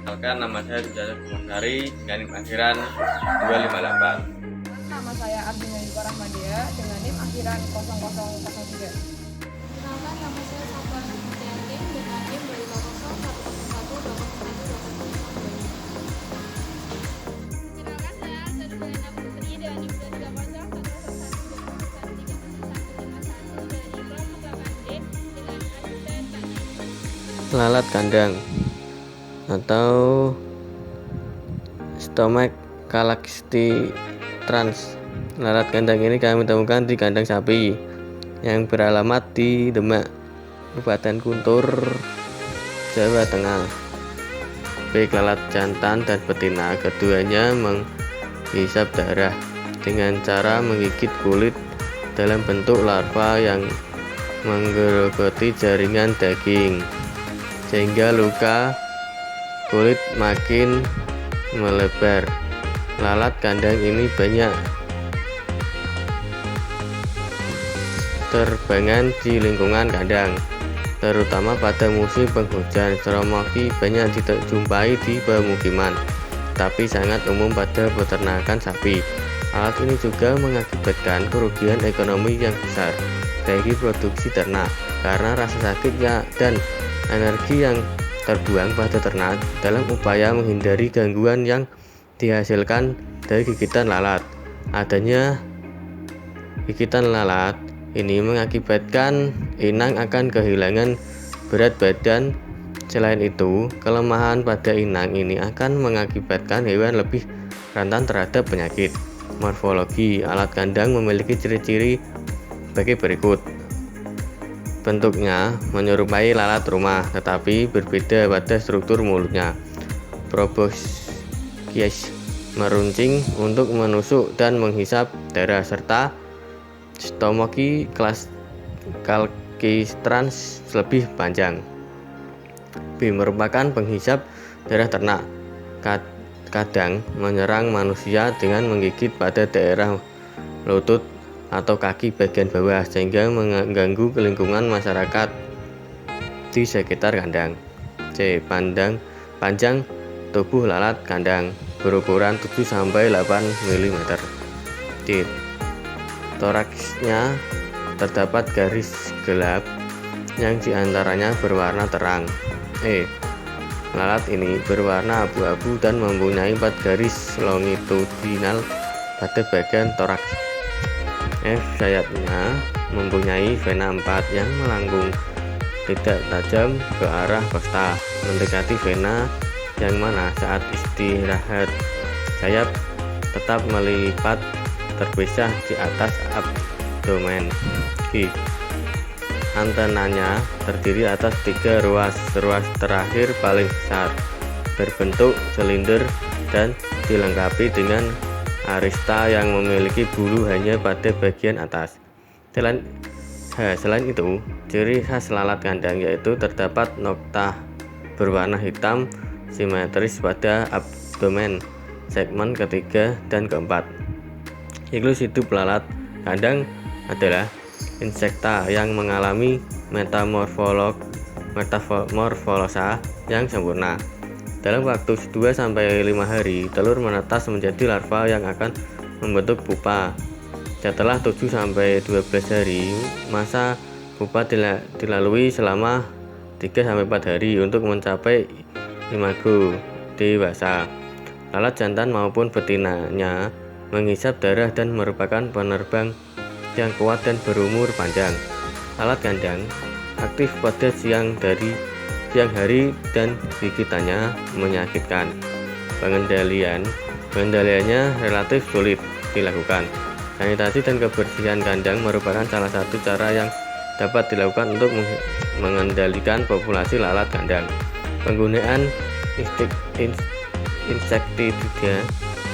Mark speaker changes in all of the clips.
Speaker 1: Perkenalkan, nama saya Sujatsa Kumasari, dengan NIM akhiran 258.
Speaker 2: Nama saya Ardina Yuka Rahmadia dengan NIM akhiran 0003.
Speaker 3: Perkenalkan, nama saya Sabrina Setiatin dengan NIM 250 101 209 202.
Speaker 4: Perkenalkan, saya Sarjana Putri dengan NIM 238 101 dari kelompok 8D dengan asisten teknik.
Speaker 5: Lalat kandang atau Stomach calcitrans. Lalat kandang ini kami temukan di kandang sapi yang beralamat di Demak, Kabupaten Guntur, Jawa Tengah. Baik lalat jantan dan betina, keduanya menghisap darah dengan cara menggigit kulit dalam bentuk larva yang menggerogoti jaringan daging, sehingga luka kulit makin melebar. Lalat kandang ini banyak terbangan di lingkungan kandang, terutama pada musim penghujan. Stomaki banyak dijumpai di pemukiman, tapi sangat umum pada peternakan sapi. Alat ini juga mengakibatkan kerugian ekonomi yang besar bagi produksi ternak karena rasa sakit dan energi yang terbuang pada ternak dalam upaya menghindari gangguan yang dihasilkan dari gigitan lalat. Adanya gigitan lalat ini mengakibatkan inang akan kehilangan berat badan. Selain itu, kelemahan pada inang ini akan mengakibatkan hewan lebih rentan terhadap penyakit. Morfologi alat kandang memiliki ciri-ciri sebagai berikut. Bentuknya menyerupai lalat rumah, tetapi berbeda pada struktur mulutnya. Proboscis meruncing untuk menusuk dan menghisap darah, serta Stomaki calcitrans lebih panjang. B. Merupakan penghisap darah ternak. Kadang menyerang manusia dengan menggigit pada daerah lutut atau kaki bagian bawah, sehingga mengganggu lingkungan masyarakat di sekitar kandang. C. Panjang tubuh lalat kandang berukuran 7-8 mm. D. Toraksnya terdapat garis gelap yang diantaranya berwarna terang. E. Lalat ini berwarna abu-abu dan mempunyai 4 garis longitudinal pada bagian toraks. F. Sayapnya mempunyai vena 4 yang melengkung tidak tajam ke arah kosta, mendekati vena yang mana saat istirahat sayap tetap melipat terpisah di atas abdomen. G. Antenanya terdiri atas 3 ruas. Ruas terakhir paling besar, berbentuk silinder dan dilengkapi dengan arista yang memiliki bulu hanya pada bagian atas. Selain itu, ciri khas lalat kandang yaitu terdapat nokta berwarna hitam simetris pada abdomen segmen ketiga dan keempat. Siklus hidup lalat kandang adalah insekta yang mengalami metamorfosa yang sempurna. Dalam waktu 2-5 hari, telur menetas menjadi larva yang akan membentuk pupa. Setelah 7-12 hari, masa pupa dilalui selama 3-4 hari untuk mencapai imago dewasa. Lalat jantan maupun betinanya menghisap darah dan merupakan penerbang yang kuat dan berumur panjang. Lalat kandang aktif pada siang hari dan gigitannya menyakitkan. Pengendaliannya relatif sulit dilakukan. Sanitasi dan kebersihan kandang merupakan salah satu cara yang dapat dilakukan untuk mengendalikan populasi lalat kandang. Penggunaan insektisida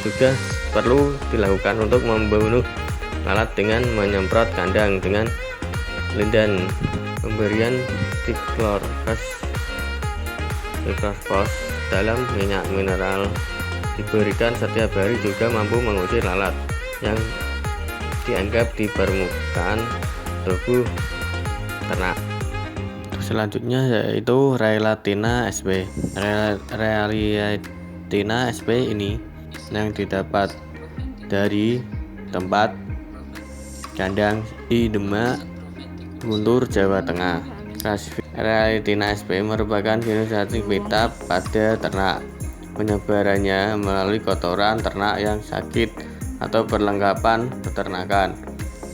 Speaker 5: juga perlu dilakukan untuk membunuh lalat dengan menyemprot kandang dengan lindan. Pemberian diklorfos dalam minyak mineral diberikan setiap hari juga mampu mengusir lalat yang dianggap di permukaan tubuh ternak. Selanjutnya yaitu Realitina sp. Realitina sp ini yang didapat dari tempat kandang di Demak, Guntur, Jawa Tengah. Realitina sp merupakan jenis cacing pita pada ternak. Penyebarannya melalui kotoran ternak yang sakit atau perlengkapan peternakan.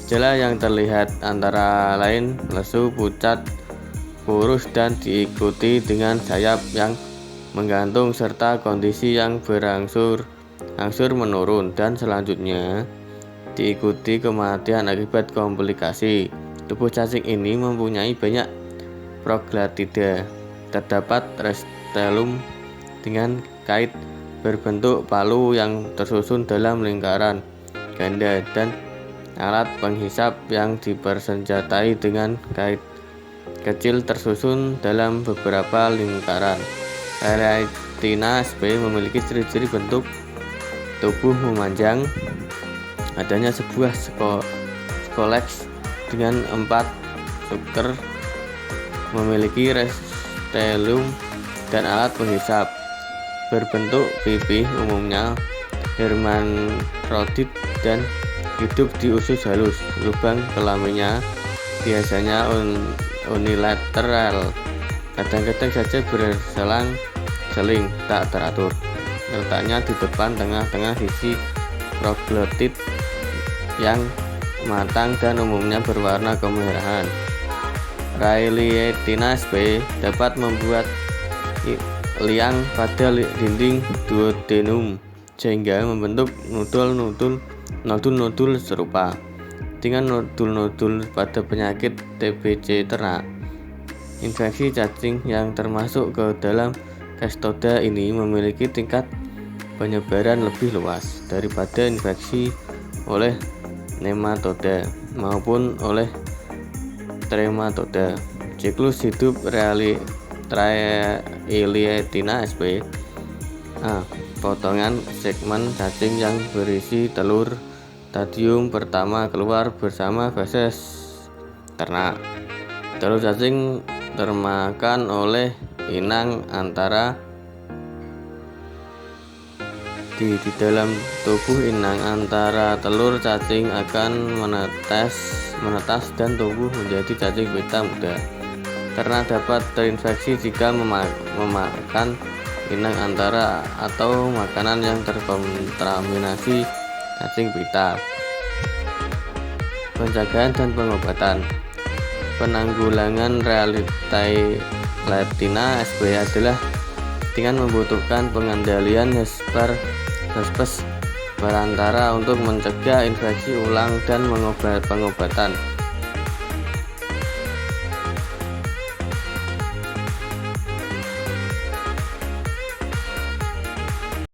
Speaker 5: Gejala yang terlihat antara lain lesu, pucat, kurus, dan diikuti dengan sayap yang menggantung serta kondisi yang berangsur menurun, dan selanjutnya diikuti kematian akibat komplikasi. Tubuh cacing ini mempunyai banyak proglatida. Terdapat restellum dengan kait berbentuk palu yang tersusun dalam lingkaran ganda dan alat penghisap yang dipersenjatai dengan kait kecil tersusun dalam beberapa lingkaran. Realitina sp memiliki ciri-ciri bentuk tubuh memanjang, adanya sebuah skoleks dengan 4 struktur, memiliki restellum dan alat penghisap, berbentuk pipih umumnya hermafrodit dan hidup di usus halus. Lubang kelaminnya biasanya unilateral, kadang-kadang saja berselang-seling tak teratur. Letaknya di depan tengah-tengah sisi proglotit yang matang dan umumnya berwarna kemerahan. Realitina sp dapat membuat liang pada dinding duodenum sehingga membentuk nodul-nodul serupa dengan nodul-nodul pada penyakit TBC ternak. Infeksi cacing yang termasuk ke dalam Cestoda ini memiliki tingkat penyebaran lebih luas daripada infeksi oleh nematoda maupun oleh trematoda. Siklus hidup Realitina sp. Potongan segmen cacing yang berisi telur stadium pertama keluar bersama feses ternak. Telur cacing termakan oleh inang antara di dalam tubuh inang antara telur cacing akan menetas dan tumbuh menjadi cacing pita muda. Ternak dapat terinfeksi jika memakan inang antara atau makanan yang terkontaminasi cacing pita. Pencegahan dan pengobatan. Penanggulangan Realitina sp adalah dengan membutuhkan pengendalian herpes perantara untuk mencegah infeksi ulang dan pengobatan.